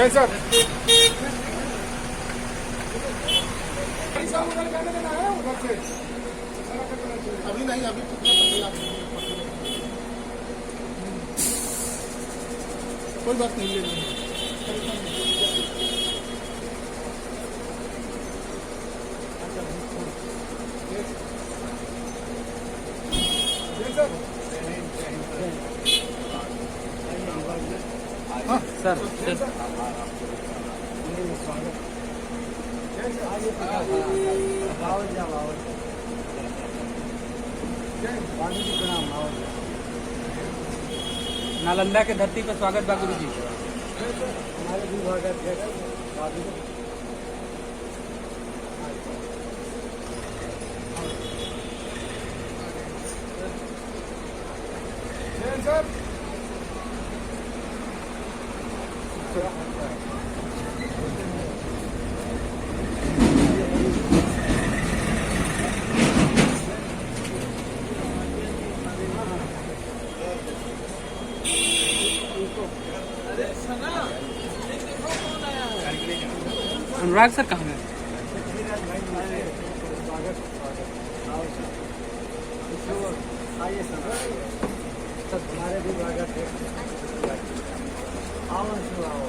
जय सर। अभी नहीं, अभी कोई बात नहीं, ले लेंगे। सर नालंदा के धरती पर स्वागत बा गुरु जी। हमारे भी स्वागत है। सर अनुराग सर कहाँ है? आइए सर, हमारे भी स्वागत है। आओ आओ,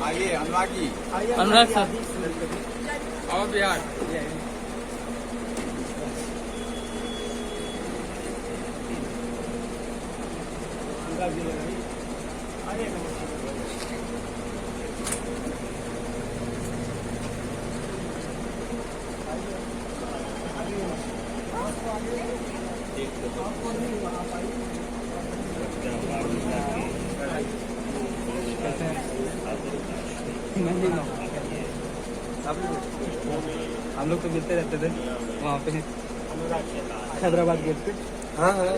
आइए अनुराग जी। अनुराग सर और बिहार हम लोग तो मिलते रहते थे वहाँ पे हैदराबाद गेट पे। हाँ हाँ।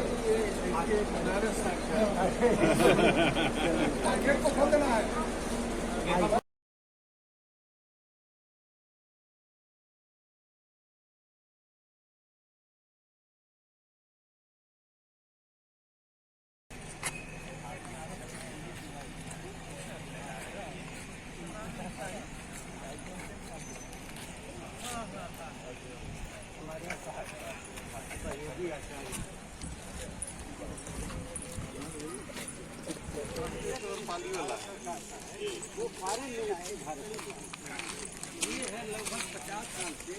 वो फॉरेन में आए भारत ये है लगभग 50 साल से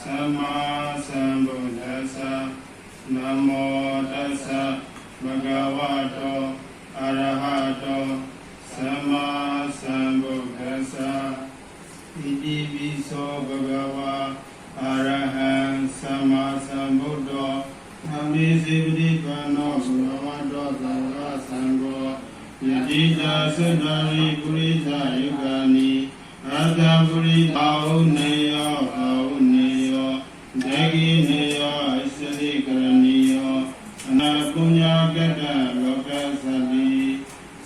सम्मा सम्बुद्धास्सा नमो तस्सा भगवतो अरहतो सम्मा सम्बुद्धास्सा इति विसो भगवा अरहं सम्मा सम्बुद्धो नमे सिद्धिपन्नो भगवतो सर्व संघो यदि दासदारि पुरिसा युगानि अर्धा पुरिसा औन्नेयो जगिनेयो ऐश्वरी करणीयो अनापुण्यकता लोकसति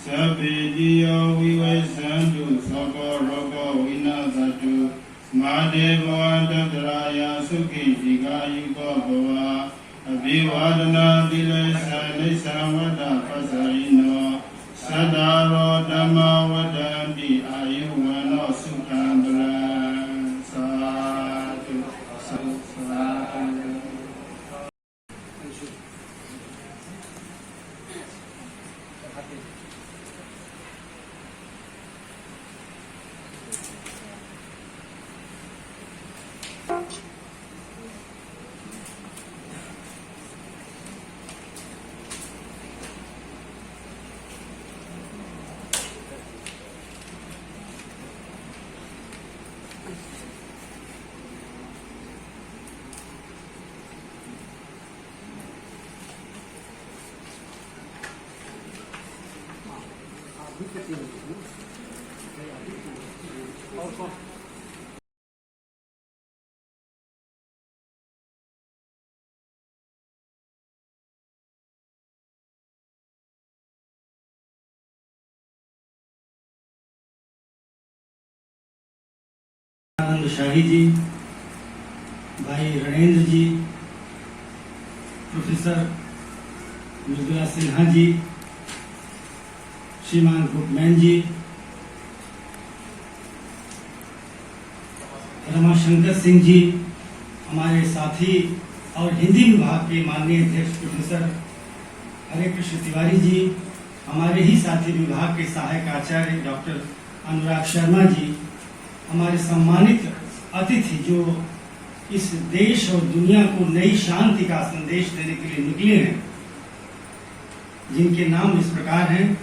सपेदियो विवैसन्तु सको रोगो विनाशतु महादेवान्तराय सुखी दीर्घायुको भव अभिवादना दिलैसनिसमदा पसरिनो सदारो धम्मा वदन्ति आयुवनो सुखं बलं साधु साधु। और कौन आनंद शाही जी, भाई रणेंद्र जी, प्रोफेसर मृदुला सिन्हा जी, श्रीमान गुटमैन जी, रमाशंकर सिंह जी, हमारे साथी और हिंदी विभाग के माननीय अध्यक्ष प्रोफेसर हरे कृष्ण तिवारी जी, हमारे ही साथी विभाग के सहायक आचार्य डॉक्टर अनुराग शर्मा जी, हमारे सम्मानित अतिथि जो इस देश और दुनिया को नई शांति का संदेश देने के लिए निकले हैं, जिनके नाम इस प्रकार हैं: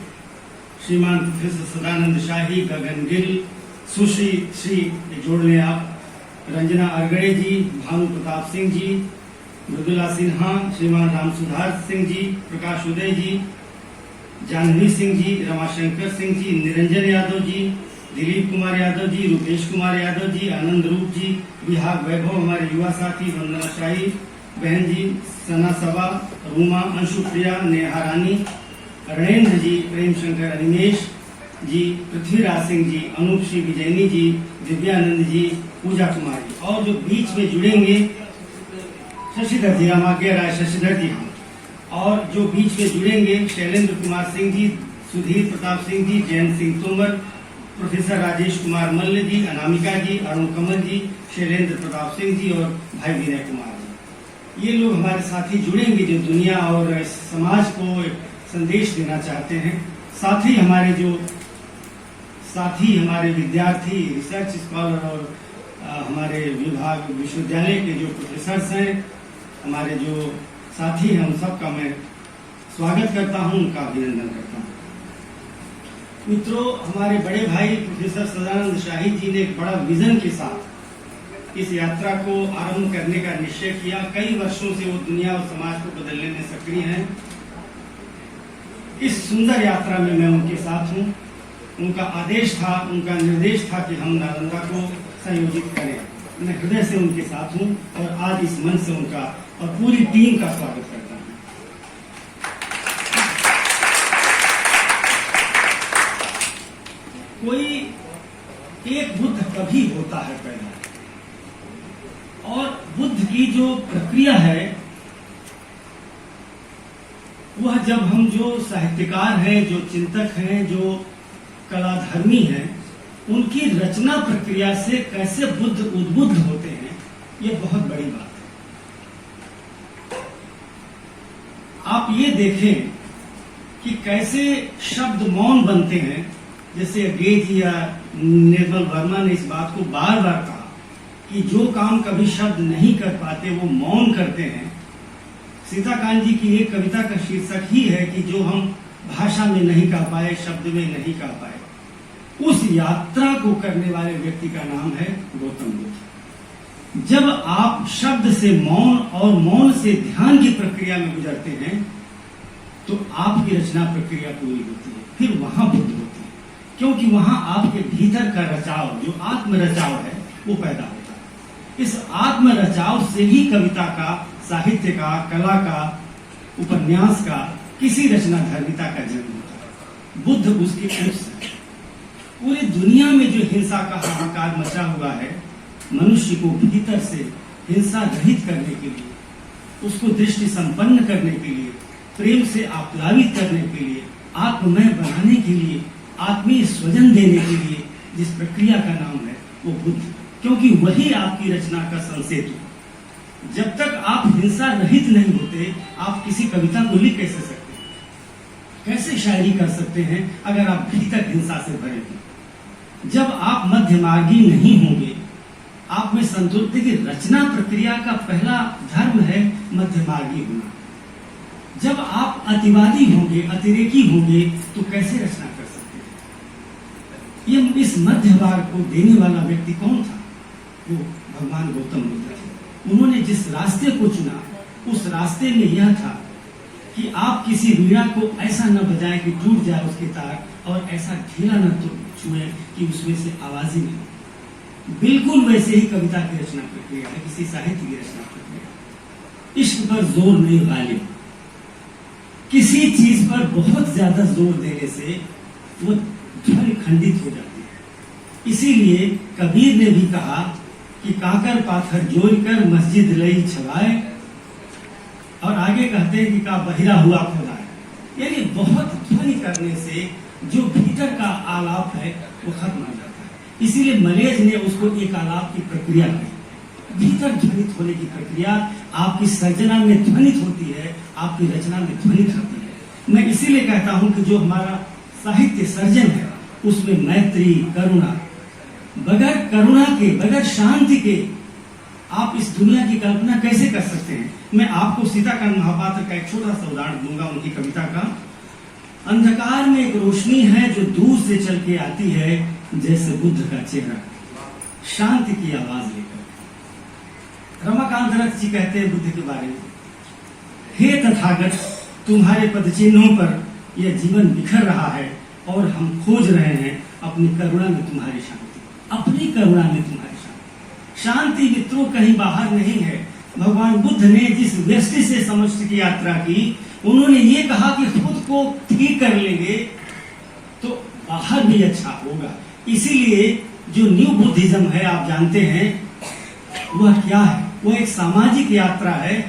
श्रीमान प्रोफेसर सदानंद शाही, गगन गिल, सुश्री श्री जोड़ने आप रंजना अरगड़े जी, भानु प्रताप सिंह जी, मृदुला सिन्हा, श्रीमान रामसुधार सिंह जी, प्रकाश उदय जी, जानवी सिंह जी, रमाशंकर सिंह जी, निरंजन यादव जी, दिलीप कुमार यादव जी, रुपेश कुमार यादव जी, आनंद रूप जी, विहाग वैभव, हमारे युवा साथी वंदना शाही बहन जी, सना सभा, रूमा, अंशु प्रिया, नेहा रानी, रणेंद्र जी, प्रेम शंकर अनिमेश जी, पृथ्वीराज सिंह जी, अनूप श्री विजयनी जी, दिव्यानंद जी, पूजा कुमारी, और जो बीच में जुड़ेंगे शशिधर जी, हम आज्ञा राय शशिधर जी, और जो बीच में जुड़ेंगे शैलेंद्र कुमार सिंह जी, सुधीर प्रताप सिंह जी, जयंत सिंह तोमर, प्रोफेसर राजेश कुमार मल्ल जी, अनामिका जी, अरुण कमल जी, शैलेंद्र प्रताप सिंह जी और भाई विनय कुमार जी, ये लोग हमारे साथी जुड़ेंगे जो दुनिया और इस समाज को एक संदेश देना चाहते हैं। साथ ही हमारे विद्यार्थी, रिसर्च स्कॉलर और हमारे विभाग विश्वविद्यालय के जो प्रोफेसर्स हैं, हमारे जो साथी हैं, उन सबका मैं स्वागत करता हूं, उनका अभिनंदन करता हूं। मित्रों, हमारे बड़े भाई प्रोफेसर सदानंद शाही जी ने एक बड़ा विजन के साथ इस यात्रा को आरंभ करने का निश्चय किया। कई वर्षों से वो दुनिया और समाज को बदलने में सक्रिय हैं। इस सुंदर यात्रा में मैं उनके साथ हूं। उनका आदेश था, उनका निर्देश था कि हम नालंदा को संयोजित करें। मैं हृदय से उनके साथ हूं और आज इस मन से उनका और पूरी टीम का स्वागत करता हूं। कोई एक बुद्ध कभी होता है पैदा, और बुद्ध की जो प्रक्रिया है वह जब हम जो साहित्यकार हैं, जो चिंतक हैं, जो कलाधर्मी हैं, उनकी रचना प्रक्रिया से कैसे बुद्ध उद्बुद्ध होते हैं, ये बहुत बड़ी बात है। आप ये देखें कि कैसे शब्द मौन बनते हैं। जैसे अगे जी या निर्मल वर्मा ने इस बात को बार बार कहा कि जो काम कभी शब्द नहीं कर पाते वो मौन करते हैं। सीताकांत जी की एक कविता का शीर्षक ही है कि जो हम भाषा में नहीं कह पाए, शब्द में नहीं कह पाए, उस यात्रा को करने वाले व्यक्ति का नाम है गौतम बुद्ध। जब आप शब्द से मौन और मौन से ध्यान की प्रक्रिया में गुजरते हैं तो आपकी रचना प्रक्रिया पूरी होती है, फिर वहां बुद्ध होती है, क्योंकि वहां आपके भीतर का रचाव, जो आत्म रचाव है, वो पैदा होता है। इस आत्म रचाव से ही कविता का, साहित्य का, कला का, उपन्यास का, किसी रचना धर्मिता का जन्म होता है। बुद्ध उसके अंश है। पूरी दुनिया में जो हिंसा का हाहाकार मचा हुआ है, मनुष्य को भीतर से हिंसा रहित करने के लिए, उसको दृष्टि संपन्न करने के लिए, प्रेम से आप्लावित करने के लिए, आत्ममय बनाने के लिए, आत्मीय स्वजन देने के लिए जिस प्रक्रिया का नाम है वो बुद्ध, क्योंकि वही आपकी रचना का संसेतु है। जब तक आप हिंसा रहित नहीं होते, आप किसी कविता को लिख कैसे सकते हैं, कैसे शायरी कर सकते हैं अगर आप भीतर हिंसा से भरे हैं। जब आप मध्यमार्गी नहीं होंगे, आप में संतुलन, देखिए रचना प्रक्रिया का पहला धर्म है मध्यमार्गी होना। जब आप अतिवादी होंगे, अतिरेकी होंगे, तो कैसे रचना कर सकते हैं। ये इस मध्य मार्ग को देने वाला व्यक्ति कौन था? वो भगवान गौतम बुद्ध थे। उन्होंने जिस रास्ते को चुना, उस रास्ते में यह था कि आप किसी वीणा को ऐसा न बजाएं कि टूट जाए उसके तार, और ऐसा ढीला न छुए कि उसमें से आवाज ही नहीं। बिल्कुल वैसे ही कविता की रचना प्रक्रिया है, किसी साहित्य की रचना प्रक्रिया। इश्क पर जोर नहीं गालिब, किसी चीज पर बहुत ज्यादा जोर देने से वो ध्वनि खंडित हो जाती है। इसीलिए कबीर ने भी कहा कि काकर पाथर जोड़ कर मस्जिद लई छवाए, और आगे कहते हैं कि का बहिरा हुआ खुदा है। यानी बहुत ध्वनि करने से जो भीतर का आलाप है वो खत्म हो जाता है। इसीलिए मलेज ने उसको एक आलाप की प्रक्रिया कही। भीतर ध्वनित होने की प्रक्रिया आपकी सर्जना में ध्वनित होती है, आपकी रचना में ध्वनित होती है। मैं इसीलिए कहता हूं कि जो हमारा साहित्य सर्जन है उसमें मैत्री, करुणा, बगैर करुणा के, बगैर शांति के आप इस दुनिया की कल्पना कैसे कर सकते हैं। मैं आपको सीताकांत महापात्र का एक छोटा सा उदाहरण दूंगा उनकी कविता का। अंधकार में एक रोशनी है जो दूर से चल के आती है, जैसे बुद्ध का चेहरा, शांति की आवाज लेकर। रमाकांत रथ जी कहते हैं बुद्ध के बारे में, हे तथागत, तुम्हारे पद चिन्हों पर यह जीवन बिखर रहा है और हम खोज रहे हैं अपनी करुणा में तुम्हारी शांति, अपनी करुणा में तुम्हारी शांति। शांति मित्रों कहीं बाहर नहीं है। भगवान बुद्ध ने जिस व्यष्टि से समष्टि की यात्रा की, उन्होंने ये कहा कि खुद को ठीक कर लेंगे तो बाहर भी अच्छा होगा। इसीलिए जो न्यू बुद्धिज्म है, आप जानते हैं वह क्या है, वो एक सामाजिक यात्रा है।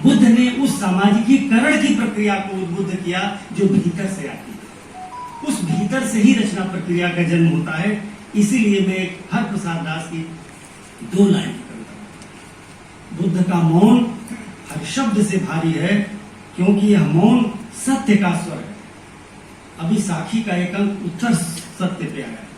बुद्ध ने उस सामाजिकीकरण की प्रक्रिया को उद्बुद्ध किया जो भीतर से आती है। उस भीतर से ही रचना प्रक्रिया का जन्म होता है। इसीलिए मैं हर प्रसाद दास की 2 लाइन करता हूं। बुद्ध का मौन हर शब्द से भारी है, क्योंकि यह मौन सत्य का स्वर है। अभी साखी का एक अंक उत्तर सत्य पे आया।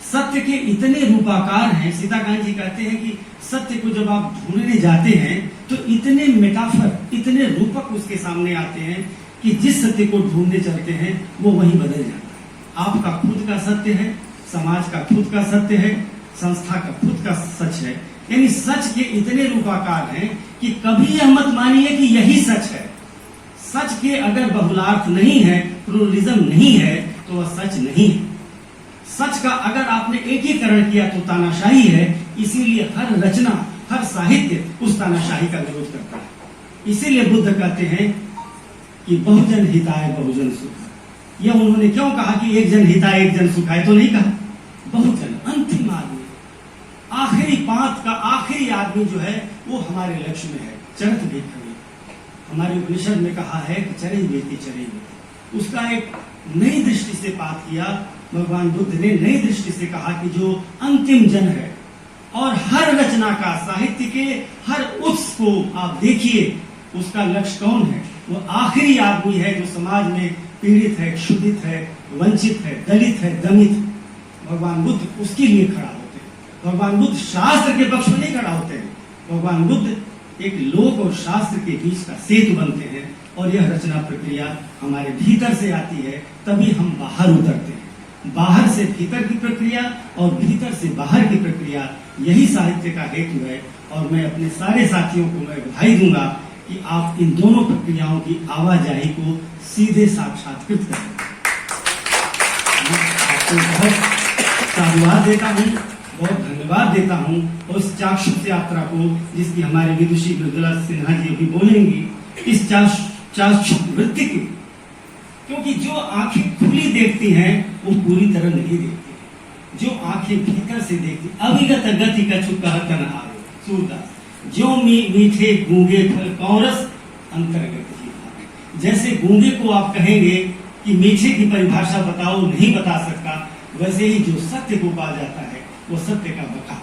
सत्य के इतने रूपाकार हैं, सीताकांत जी कहते हैं कि सत्य को जब आप ढूंढने जाते हैं तो इतने मेटाफर, इतने रूपक उसके सामने आते हैं कि जिस सत्य को ढूंढने चलते हैं वो वहीं बदल जाता है। आपका खुद का सत्य है, समाज का खुद का सत्य है, संस्था का खुद का सच है। यानी सच के इतने रूपाकार हैं कि कभी यह मत मानिए कि यही सच है। सच के अगर बहुलार्थ नहीं है, प्लुरलिज्म नहीं है, तो वह सच नहीं है। सच का अगर आपने एकीकरण किया तो तानाशाही है। इसीलिए हर रचना, हर साहित्य उस तानाशाही का विरोध करता है। इसीलिए बुद्ध कहते हैं कि बहुजन हिताय बहुजन सुख। यह उन्होंने क्यों कहा कि एक जन हिताय एक जन सुखाय, तो नहीं कहा। बहुजन, अंतिम आदमी, आखिरी पांत का आखिरी आदमी जो है वो हमारे लक्ष्य में है। चरत भिक्षु, हमारे उपनिषद में कहा है कि चरे व्यक्ति चरे व्यक्ति। उसका एक नई दृष्टि से पाठ किया। भगवान बुद्ध ने नई दृष्टि से कहा कि जो अंतिम जन है, और हर रचना का, साहित्य के हर उत्स को आप देखिए, उसका लक्ष्य कौन है? वो आखिरी आदमी है जो समाज में पीड़ित है, क्षुधित है, वंचित है, दलित है, दमित है। भगवान बुद्ध उसके लिए खड़ा होते हैं। भगवान बुद्ध शास्त्र के पक्ष में नहीं खड़ा होते हैं। भगवान बुद्ध एक लोक और शास्त्र के बीच का सेतु बनते हैं, और यह रचना प्रक्रिया हमारे भीतर से आती है, तभी हम बाहर उतरते हैं। बाहर से भीतर की प्रक्रिया और भीतर से बाहर की प्रक्रिया, यही साहित्य का हेतु है। और मैं अपने सारे साथियों को मैं बधाई दूंगा कि आप इन दोनों प्रक्रियाओं की आवाजाही को सीधे साक्षात्कृत करें। आपको बहुत साधुवाद देता हूँ, बहुत धन्यवाद देता हूँ उस चाक्षुष यात्रा को, जिसकी हमारे विदुषी मृदुला सिन्हा जी अभी बोलेंगी, इस चाक्षुष वृत्ति की। क्योंकि जो आंखें खुली देखती हैं वो पूरी तरह नहीं देखती, जो आंखें भीतर से देखती। अविगत गति कछु कहत न आवे सूरदास, जो मीठे गूंगे फल कौरस अंतर्गत ही भावे। जैसे गूंगे को आप कहेंगे कि मीठे की परिभाषा बताओ, नहीं बता सकता, वैसे ही जो सत्य को पा जाता है वो सत्य का बका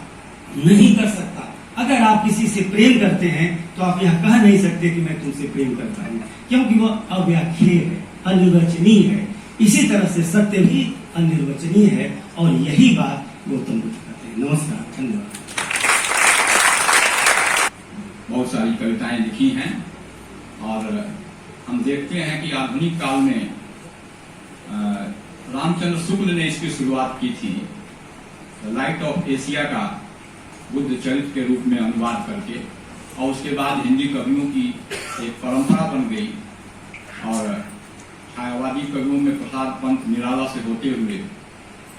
नहीं कर सकता। अगर आप किसी से प्रेम करते हैं तो आप यह कह नहीं सकते कि मैं तुमसे प्रेम करता हूं, क्योंकि वह अव्याख्येय है, अनिर्वचनीय है। इसी तरह से सत्य भी अनिर्वचनीय है, और यही बात गौतम बुद्ध कहते हैं। नमस्कार, धन्यवाद। बहुत सारी कविताएं लिखी हैं, और हम देखते हैं कि आधुनिक काल में रामचंद्र शुक्ल ने इसकी शुरुआत की थी, लाइट ऑफ एशिया का बुद्ध चरित्र के रूप में अनुवाद करके, और उसके बाद हिंदी कवियों की एक परंपरा बन गई। और छायावादी कवियों में प्रसाद पंत निराला से होते हुए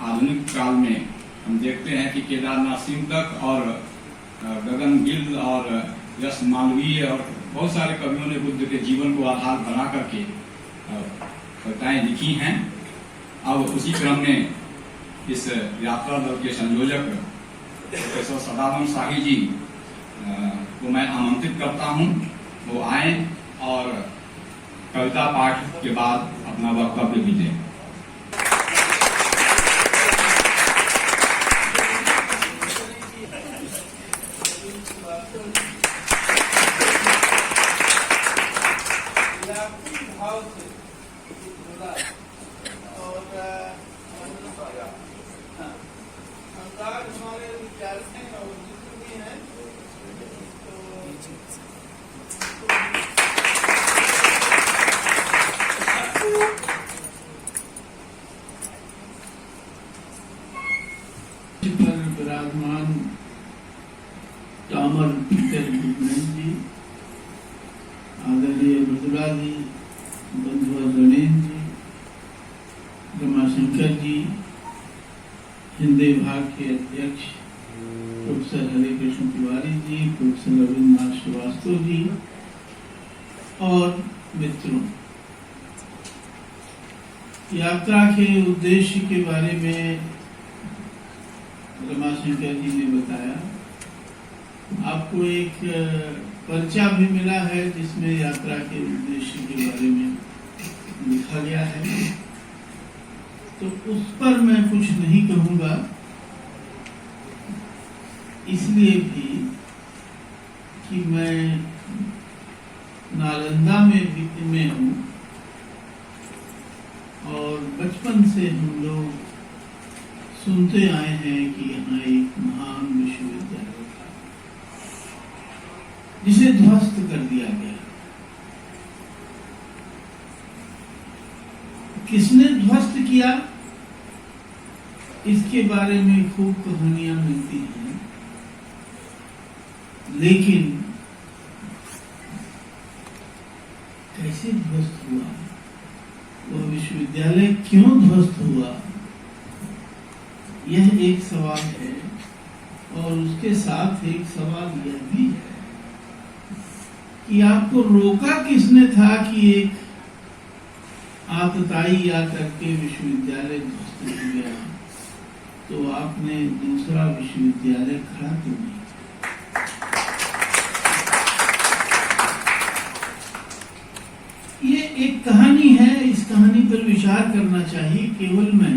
आधुनिक काल में हम देखते हैं कि केदारनाथ सिंह तक और गगन गिल और यश मालवीय और बहुत सारे कवियों ने बुद्ध के जीवन को आधार बना करके कविताएं लिखी हैं। अब उसी क्रम में इस यात्रा दल के संयोजक प्रोफेसर सदानंद शाही जी को मैं आमंत्रित करता हूं, वो आए और कविता पाठ के बाद अपना वक्तव्य भी दें। विराजमान कामर पीटर जी, आदरणीय मृदुला जी, बंधु गणेश जी, रमाशंकर जी, हिंदी विभाग के अध्यक्ष प्रोफेसर हरे कृष्ण तिवारी जी, प्रोफेसर रविन्द्रनाथ श्रीवास्तव जी और मित्रों, यात्रा के उद्देश्य के बारे में रमाशंकर जी ने बताया। आपको एक पर्चा भी मिला है जिसमें यात्रा के उद्देश्य के बारे में लिखा गया है, तो उस पर मैं कुछ नहीं कहूंगा, इसलिए भी कि मैं नालंदा में हूं और बचपन से हम लोग सुनते आए हैं कि यहाँ एक महान विश्वविद्यालय था जिसे ध्वस्त कर दिया गया। किसने ध्वस्त किया, इसके बारे में खूब कहानियां मिलती हैं, लेकिन कैसे ध्वस्त हुआ, वह विश्वविद्यालय क्यों ध्वस्त हुआ, यह एक सवाल है। और उसके साथ एक सवाल यह भी है कि आपको रोका किसने था कि एक आतताई आकर के विश्वविद्यालय ध्वस्त हो गया, तो आपने दूसरा विश्वविद्यालय खड़ा क्यों नहीं? ये एक कहानी है, इस कहानी पर विचार करना चाहिए। केवल मैं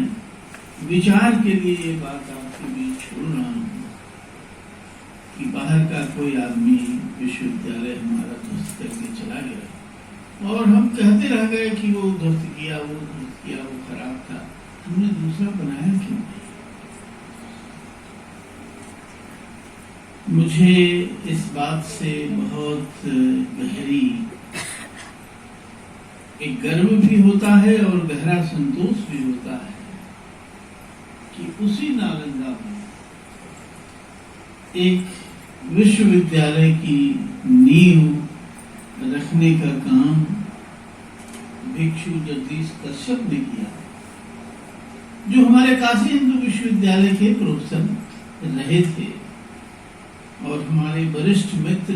विचार के लिए ये बात आपके बीच छोड़ रहा हूं कि बाहर का कोई आदमी विश्वविद्यालय हमारा ध्वस्त करके चला गया और हम कहते रह गए कि वो ध्वस्त किया, वो ध्वस्त किया, वो खराब था, हमने दूसरा बनाया क्यों? मुझे इस बात से बहुत गहरी एक गर्व भी होता है और गहरा संतोष भी होता है कि उसी नालंदा में एक विश्वविद्यालय की नींव रखने का काम भिक्षु जगदीश कश्यप ने किया, जो हमारे काशी हिंदू विश्वविद्यालय के प्रोफेसर रहे थे और हमारे वरिष्ठ मित्र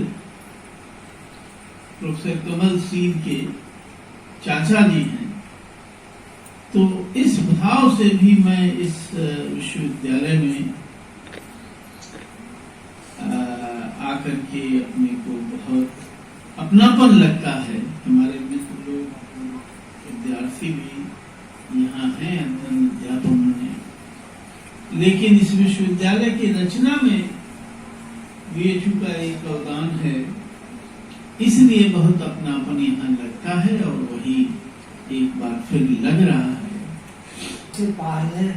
प्रोफेसर कमल सिंह के चाचा जी हैं। तो इस भाव से भी मैं इस विश्वविद्यालय में आकर के अपने को बहुत अपनापन लगता है। हमारे मित्र लोग, विद्यार्थी भी यहाँ हैं, अध्यापकों में, लेकिन इस विश्वविद्यालय की रचना में बीएचयू का एक योगदान है, इसलिए बहुत अपनापन यहाँ लगता है और वही एक बार फिर लग रहा है। से पहले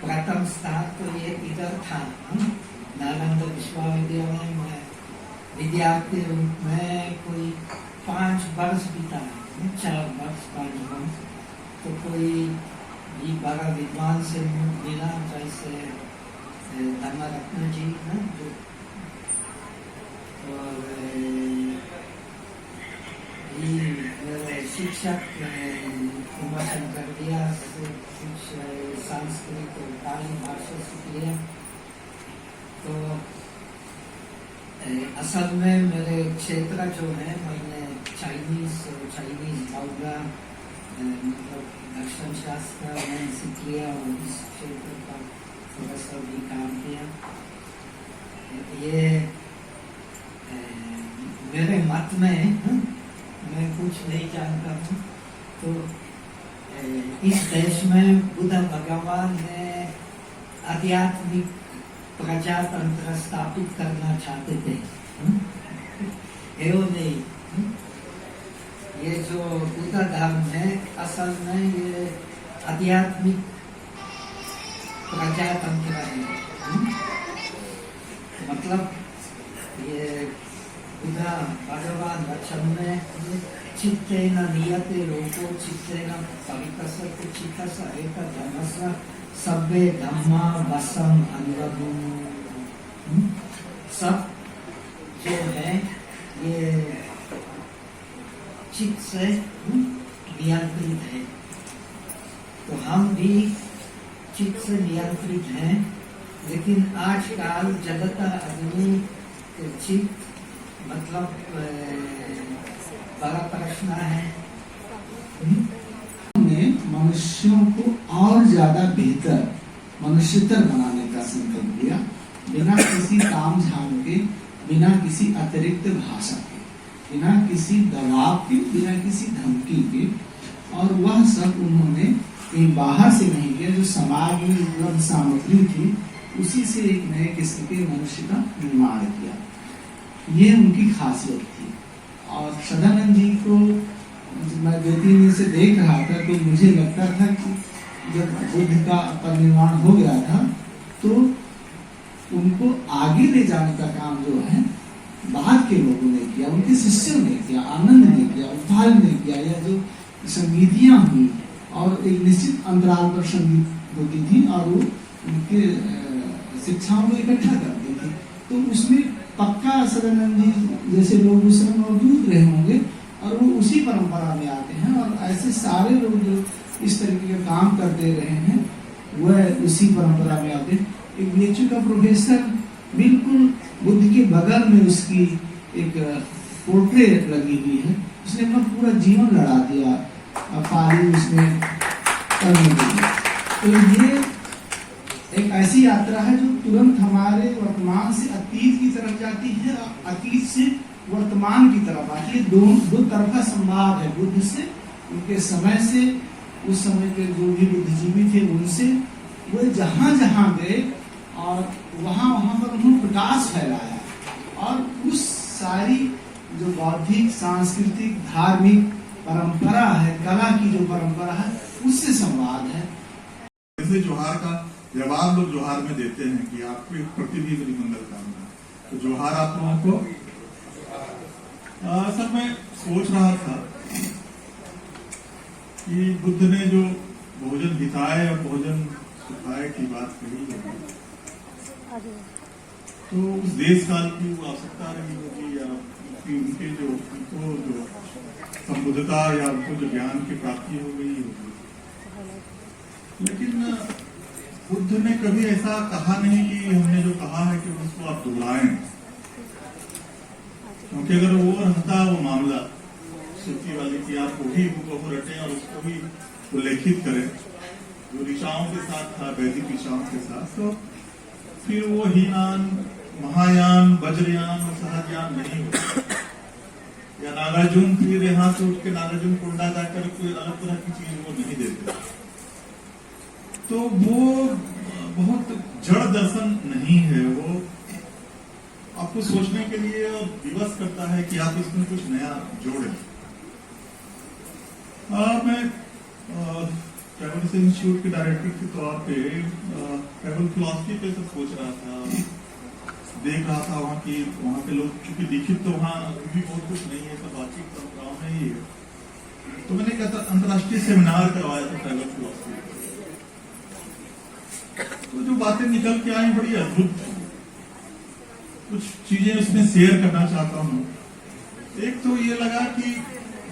प्रथम स्थान तो ये इधर था, नालंदा विश्वविद्यालय में विद्यार्थी रूप में कोई 5 वर्ष बीता, 4 वर्ष 5 वर्ष। तो कोई भी बड़ा विद्वान से मिला, जैसे धर्मरत्न जी ना, और मेरे शिक्षक उमाशंकर दिया, संस्कृत और पाली भाषा सीख लिया। तो असल में मेरे क्षेत्र जो है, मैंने चाइनीज बाउला मतलब दर्शन शास्त्र मैंने सीख लिया और इस क्षेत्र पर थोड़ा सा भी काम किया। ये मेरे मत में मैं कुछ नहीं जानता हूँ। तो इस देश में बुद्ध भगवान ने आध्यात्मिक प्रजातंत्र स्थापित करना चाहते थे, एवं नहीं। ये जो बुद्ध धर्म है, असल में ये आध्यात्मिक प्रजातंत्र है। मतलब ये बुद्ध भगवान वचन में चित्तेन नियते लोको चित्तेन पवित्रस्य चित्तस्य एकदमस्य सब्बे धम्मा वसम अनुरभू। सब जो है ये चित्त से नियंत्रित है। तो हम भी चित्त से नियंत्रित हैं, लेकिन आजकल ज्यादातर आदमी चित्त मतलब बड़ा प्रश्न है। ने मनुष्यों को और ज्यादा बेहतर मनुष्यतर बनाने का संकल्प लिया, बिना किसी ताम झाम के, बिना किसी अतिरिक्त भाषा के, बिना किसी दबाव के, बिना किसी धमकी के। और वह सब उन्होंने कहीं बाहर से नहीं किया, जो समाज में उपलब्ध सामग्री थी उसी से एक नए किस्म के मनुष्य का निर्माण किया। ये उनकी खासियत थी। और सदानंद जी को मैं 2-3 दिन से देख रहा था, तो मुझे लगता था कि जब बुद्ध का परिनिर्वाण हो गया था तो उनको आगे ले जाने का काम जो है बाद के लोगों ने किया, उनके शिष्यों ने किया, आनंद ने किया, उद्धार ने किया। या जो संगीतियां हुई और एक निश्चित अंतराल पर संगीत होती थी और वो उनके शिक्षाओं को इकट्ठा करती थी, तो उसमें पक्का सदानंद जी जैसे लोग उस समय मौजूद रहे होंगे और वो उसी परंपरा में आते हैं। और ऐसे सारे लोग जो इस तरीके का काम करते रहे हैं वह उसी परंपरा में आते हैं। एक बीएचयू का प्रोफेसर बिल्कुल बुद्ध के बगल में उसकी एक पोर्ट्रेट लगी हुई है, उसने अपना पूरा जीवन लड़ा दिया पाली उसमें करने के लिए। तो ये एक ऐसी यात्रा है जो तुरंत हमारे वर्तमान से अतीत की तरफ जाती है और अतीत से वर्तमान की तरफ आती है। दो तरफा संवाद है बुद्ध से, उनके समय से, उस समय के जो भी बुद्धिजीवी थे उनसे। वो जहां जहां गए और वहां पर उन्होंने प्रकाश फैलाया और उस सारी जो बौद्धिक, सांस्कृतिक, धार्मिक परंपरा है, कला की जो परंपरा है, उससे संवाद है। जैसे जोहार का जवाब लोग जोहार में देते हैं कि आपके प्रति भी बड़ी मंगल कामना। तो जोहार आप लोगों को। सर मैं सोच रहा था कि बुद्ध ने जो भोजन हिताय और भोजन सुखाय की बात कही है, तो उस देश काल की वो आवश्यकता रही होगी या उनके जो उनको जो संबुद्धता या उनको जो ज्ञान की प्राप्ति हो गई होगी, लेकिन बुद्ध ने कभी ऐसा कहा नहीं कि हमने जो कहा है कि उसको आप दोहराएं, क्योंकि अगर वो रहता वो मामला श्रुति वाली कि आप वही को रटें और उसको भी उल्लेखित करें जो ऋचाओं के साथ था, वैदिक ऋचाओं के साथ, तो फिर वो हीनान, महायान, वज्रयान और सहजयान नहीं होता, या नागार्जुन फिर यहाँ से उठ के नागार्जुन कुंडा जाकर कोई अलग तरह की चीज वो नहीं देते। तो वो बहुत जड़ दर्शन नहीं है, वो आपको सोचने के लिए विवश करता है कि आप इसमें कुछ नया जोड़ें। मैं ट्रैवल इंस्टीट्यूट के डायरेक्टर के तौर पे ट्रैवल फिलॉसफी पे सब सोच रहा था, देख रहा था वहाँ के लोग, चूंकि दीक्षित तो वहाँ भी बहुत कुछ नहीं है, सब बातचीत परंपराओं में ही है। तो मैंने एक अंतर्राष्ट्रीय सेमिनार करवाया था ट्रैवल फिलॉसफी, तो जो बातें निकल के आई बड़ी अद्भुत थी। कुछ चीजें उसमें शेयर करना चाहता हूँ। एक तो ये लगा कि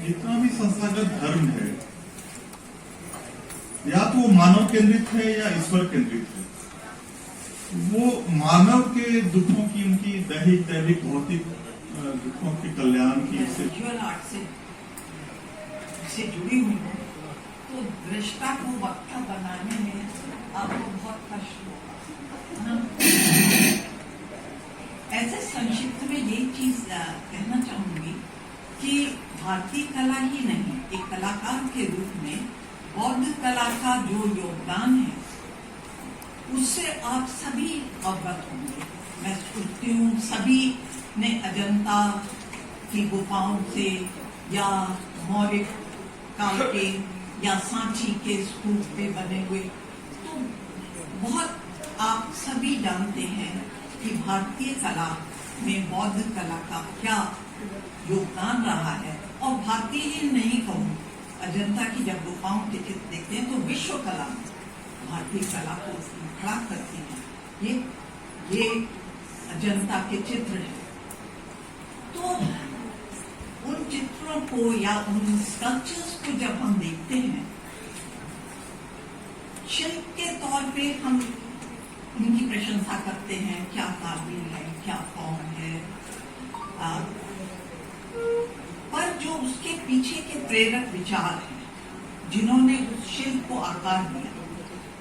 जितना भी संस्थागत धर्म है, या तो वो मानव केंद्रित है या ईश्वर केंद्रित है। वो मानव के दुखों की, उनकी दैहिक भौतिक दुखों के कल्याण की विजुअल आर्ट से जुड़ी हुई हूँ, तो दृष्टा को वक्ता बनाने में आपको बहुत कष्ट होगा। ऐसे संक्षिप्त में यही चीज कहना चाहूंगी कि भारतीय कला ही नहीं, एक कलाकार के रूप में बौद्ध कला का जो योगदान है उससे आप सभी अवगत होंगे। मैं सोचती हूँ सभी ने अजंता की गुफाओं से या मौर्य काल के या सांची के स्तूप पे बने हुए, तो बहुत आप सभी जानते हैं कि भारतीय कला में बौद्ध कला का क्या योगदान रहा है। और भारतीय ही नहीं कहूँ, अजंता की जब गुफाओं के चित्र देखते हैं तो विश्व कला में भारतीय कला को खड़ा करती है। ये अजंता के चित्र है। तो उन चित्रों को या उन स्कल्पचर्स को जब हम देखते हैं, शिल्प के तौर पे हम उनकी प्रशंसा करते हैं, क्या काबिल है, क्या फॉर्म है, पर जो उसके पीछे के प्रेरक विचार हैं, जिन्होंने उस शिल्प को आकार दिया,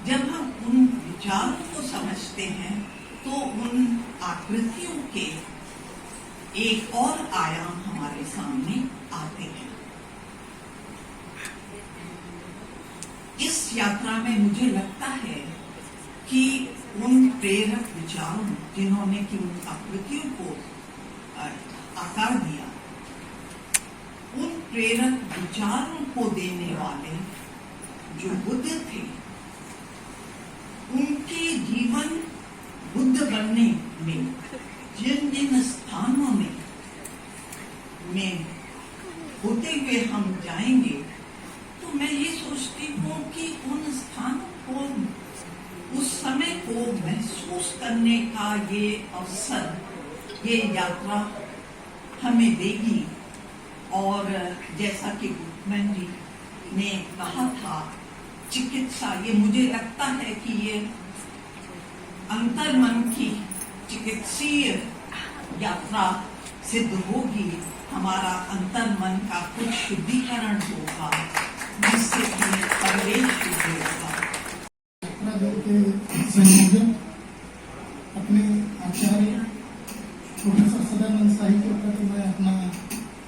जब हम उन विचारों को समझते हैं तो उन आकृतियों के एक और आयाम हमारे सामने आते हैं। इस यात्रा में मुझे लगता है कि उन प्रेरक विचारों, जिन्होंने कि उन आकृतियों को आकार दिया, उन प्रेरक विचारों को देने वाले जो बुद्ध थे, उनके जीवन बुद्ध बनने में जिन जिन स्थानों में होते हुए हम जाएंगे, तो मैं ये सोचती हूँ कि उन स्थानों को, उस समय को महसूस करने का ये अवसर, ये यात्रा हमें देगी। और जैसा कि गुटमैन जी ने कहा था, चिकित्सा, ये मुझे लगता है कि ये अंतर्मन की चिकित्सीय यात्रा सिद्ध होगी। हमारा अंतर्मन का कुछ शुद्धिकरण होगा, जिससे कि परिवेश शुद्ध होगा। के संयोजक अपने आचार्य प्रोफेसर सदानंद शाही के प्रति मैं अपना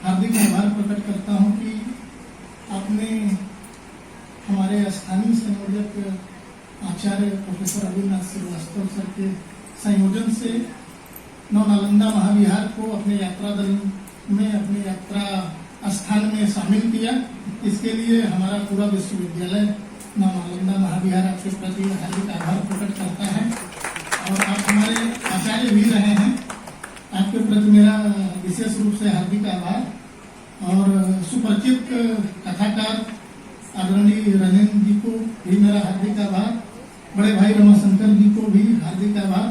हार्दिक आभार प्रकट करता हूं कि आपने हमारे स्थानीय संयोजक आचार्य प्रोफेसर अविनाश श्रीवास्तव सर के संयोजन से नव-नालंदा महाविहार को अपने यात्रा दल में, अपने यात्रा स्थान में शामिल किया। इसके लिए हमारा पूरा विश्वविद्यालय नव-नालंदा महाविहार आपके प्रति हार्दिक आभार प्रकट करता है। और आप हमारे आचार्य भी रहे हैं, आपके प्रति मेरा विशेष रूप से हार्दिक आभार और सुपरिचित कथाकार आदरणीय रजेंद्र जी को भी मेरा हार्दिक आभार, बड़े भाई रमाशंकर जी को भी हार्दिक आभार,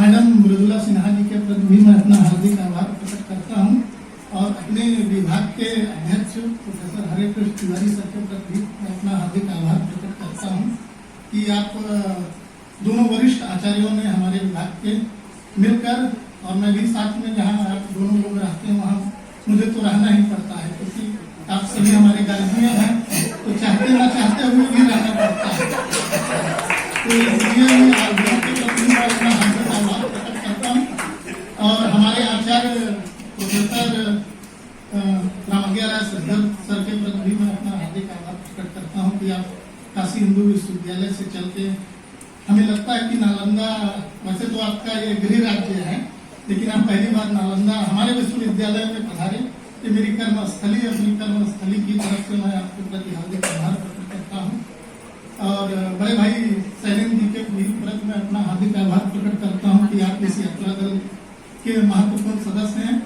मैडम मृदुला सिन्हा जी के प्रति भी मैं अपना हार्दिक आभार प्रकट करता हूं और अपने विभाग के अध्यक्ष प्रोफेसर हरे कृष्ण तिवारी सर के प्रति भी मैं अपना हार्दिक आभार प्रकट करता हूं कि आप दोनों वरिष्ठ आचार्यों ने हमारे विभाग के मिलकर, और मैं भी साथ में जहां आप दोनों लोग रहते हैं वहां मुझे तो रहना ही पड़ता है क्योंकि आप सभी हमारे गार्जियन हैं, तो चाहते ना चाहते हुए भी रहना पड़ता है। तो इसलिए मैं आप दोनों के प्रति मैं अपना हार्दिक आभार प्रकट करता हूँ और हमारे आचार्य प्रोफेसर रामज्ञा राय सर के प्रति भी मैं अपना हार्दिक आभार प्रकट करता हूँ कि आप काशी हिंदू विश्वविद्यालय से चल के, हमें लगता है कि नालंदा, वैसे तो आपका ये गृह राज्य है, लेकिन आप पहली बार नालंदा हमारे विश्वविद्यालय में पधारे। ये मेरी कर्मस्थली, अपनी कर्मस्थली की तरफ से मैं आपके प्रति हार्दिक आभार प्रकट करता हूँ और बड़े भाई शैलेंद्र जी के प्रति मैं अपना हार्दिक आभार प्रकट करता हूँ कि आप इस यात्रा दल के महत्वपूर्ण सदस्य हैं।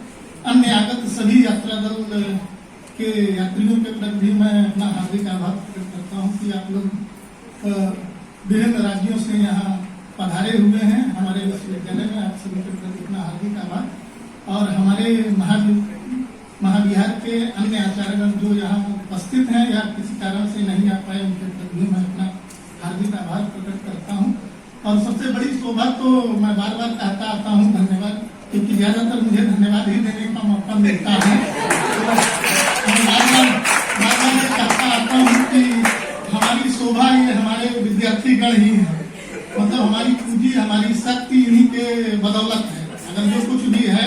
अन्य आगत सभी यात्रा दल के यात्रियों के प्रति भी मैं अपना हार्दिक आभार प्रकट करता हूँ कि आप लोग विभिन्न राज्यों से यहाँ पधारे हुए हैं हमारे विश्वविद्यालय में। आप सभी के प्रति अपना हार्दिक आभार और हमारे महाविहार के अन्य आचार्यगण जो यहाँ उपस्थित हैं या किसी कारण से नहीं आ पाए, उनके प्रति भी मैं अपना हार्दिक आभार प्रकट करता हूँ। और सबसे बड़ी शोभा तो मैं बार बार कहता आता हूँ धन्यवाद, क्योंकि ज्यादातर मुझे धन्यवाद ही देने का मौका मिलता है। मैं बार बार कहता आता हूँ कि हमारी शोभा ये हमारे विद्यार्थीगण ही है, मतलब हमारी पूंजी, हमारी शक्ति इन्हीं के बदौलत है। अगर जो कुछ भी है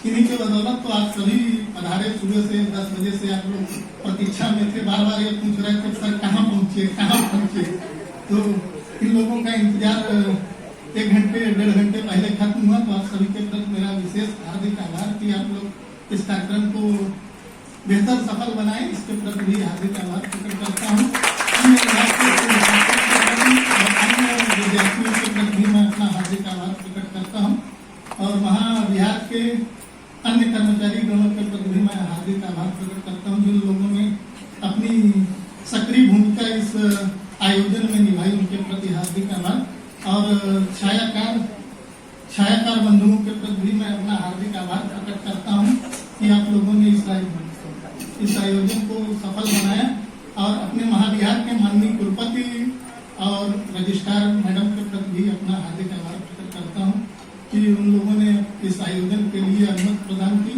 इन्हीं के बदौलत, तो आप सभी पधारे सुबह से 10 बजे से आप लोग प्रतीक्षा में थे, बार बार ये पूछ रहे थे सर कहाँ पहुँचे। तो इन लोगों का इंतजार 1 घंटे 1.5 घंटे पहले खत्म हुआ। तो आप सभी के प्रति मेरा विशेष हार्दिक आभार कि आप लोग इस कार्यक्रम को बेहतर सफल बनाए, इसके प्रति भी हार्दिक आभार प्रकट करता हूँ। विद्यार्थियों के प्रति भी मैं अपना हार्दिक आभार प्रकट करता हूँ और महाविहार के अन्य कर्मचारी गणों के प्रति भी मैं हार्दिक आभार प्रकट करता हूँ, जिन लोगों ने अपनी सक्रिय भूमिका इस आयोजन में निभाई, उनके प्रति हार्दिक आभार और छायाकार बंधुओं के प्रति भी मैं अपना हार्दिक आभार प्रकट करता हूँ कि आप लोगों ने इस आयोजन को सफल बनाया और अपने महाविहार के माननीय कुलपति और रजिस्ट्रार मैडम के प्रति भी अपना हार्दिक आभार प्रकट करता हूँ कि उन लोगों ने इस आयोजन के लिए अनुमति प्रदान की।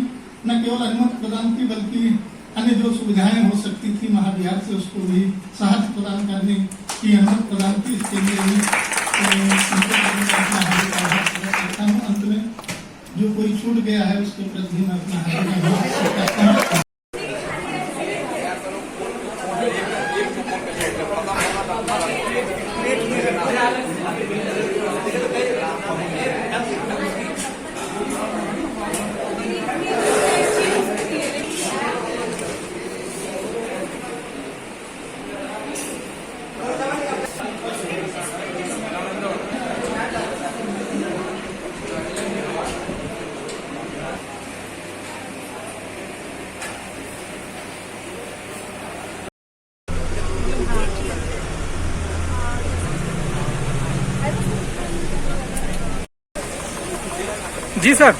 न केवल अनुमति प्रदान की बल्कि अन्य जो सुविधाएं हो सकती थी महाविहार से, उसको भी साहस प्रदान करने की अनुमति प्रदान की। इसके लिए भी अपना हार्दिक आभार प्रकट करता हूँ। अंत में जो कोई छूट गया है उसके प्रति भी मैं अपना हार्दिक आभार प्रकट करता हूँ। जी सर।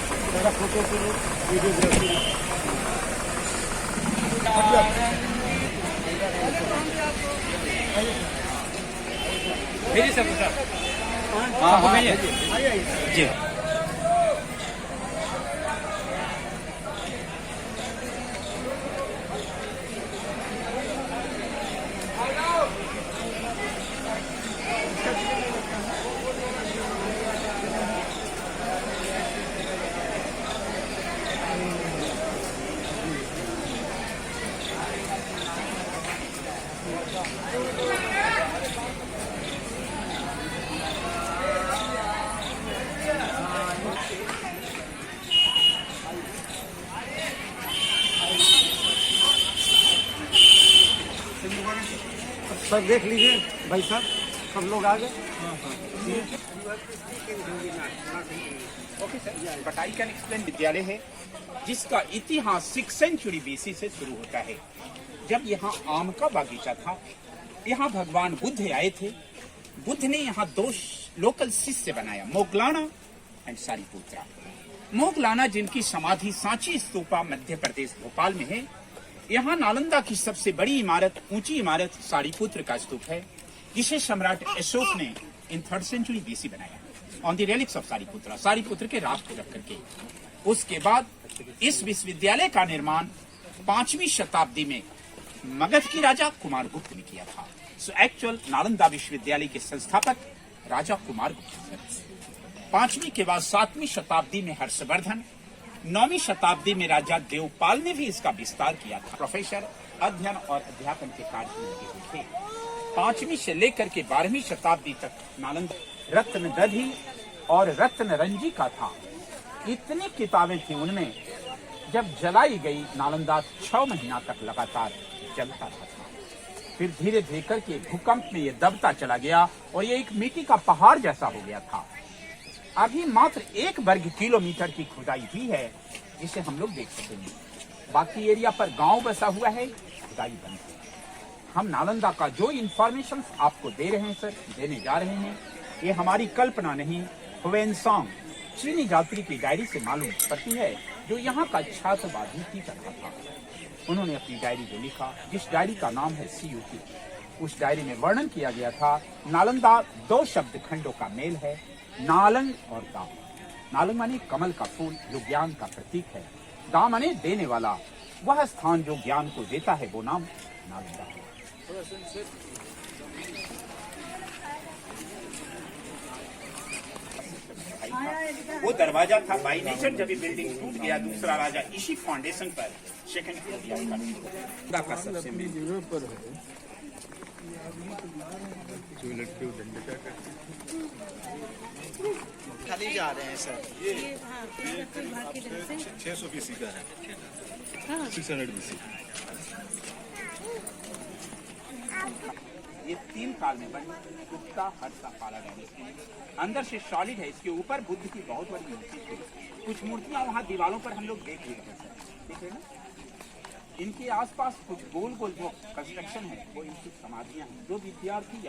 भेजिए सर। हाँ जी। सर देख लीजिए भाई साहब, सब लोग आ गए। Okay sir, but I can explain. विद्यालय है जिसका इतिहास 6th सेंचुरी BC से शुरू होता है। जब यहाँ आम का बागीचा था, यहाँ भगवान बुद्ध आए थे। बुद्ध ने यहाँ 2 लोकल शिष्य बनाया, मोगलाना एंड सारीपुत्रा। मोगलाना जिनकी समाधि सांची स्तूपा मध्य प्रदेश भोपाल में है। यहाँ नालंदा की सबसे बड़ी इमारत, ऊंची इमारत सारीपुत्र का स्तूप है, जिसे सम्राट अशोक ने इन 3rd सेंचुरी BC बनाया on the relics of Sariputra, Sariputra के राख को रख करके। उसके बाद इस विश्वविद्यालय का निर्माण 5वीं शताब्दी में मगध की राजा कुमार गुप्त ने किया था। सो एक्चुअल नालंदा विश्वविद्यालय के संस्थापक राजा कुमार गुप्त। 5वीं के बाद 7वीं शताब्दी में हर्षवर्धन, 9वीं शताब्दी में राजा देवपाल ने भी इसका विस्तार किया था। प्रोफेसर अध्ययन और अध्यापन के कार्य में लगे हुए थे। 5वीं से लेकर के 12वीं शताब्दी तक नालंदा रत्न दधी और रत्न रंजी का था। इतनी किताबें थी उनमें, जब जलाई गई नालंदा 6 महीना तक लगातार जलता था। फिर धीरे धीरे करके भूकंप में ये दबता चला गया और ये एक मिट्टी का पहाड़ जैसा हो गया था। अभी मात्र 1 वर्ग किलोमीटर की खुदाई हुई है, जिसे हम लोग देख सकेंगे। बाकी एरिया पर गांव बसा हुआ है, खुदाई बंद है। हम नालंदा का जो इंफॉर्मेशन आपको दे रहे हैं सर, देने जा रहे हैं, ये हमारी कल्पना नहीं, ह्वेनसांग चीनी यात्री की डायरी से मालूम पड़ती है, जो यहाँ का छात्रवादी टीचर था। उन्होंने अपनी डायरी में लिखा, जिस डायरी का नाम है CUT। उस डायरी में वर्णन किया गया था, नालंदा 2 शब्द खंडों का मेल है, नालंग और दाम। नालंग माने कमल का फूल, जो ज्ञान का प्रतीक है। दाम माने देने वाला, वह स्थान जो ज्ञान को देता है, वो नाम नालंदा है। वो दरवाजा था बाई नेचर। जब ये बिल्डिंग टूट गया, दूसरा राजा इसी फाउंडेशन पर सेकंड फ्लोर का सबसे खाली जा रहे हैं सर। 600 BC का है, 600 BC। ये 3 काल में बनी गुप्ता हर्षा पाला डायनेस्टी। अंदर से सॉलिड है। इसके ऊपर बुद्ध की बहुत बड़ी मूर्ति थी। कुछ मूर्तियां वहाँ दीवारों पर हम लोग देख रहे हैं, देख रहे हैं ना। इनके आसपास कुछ गोल गोल जो कंस्ट्रक्शन है, वो इनकी समाधियां हैं। जो विद्यार्थी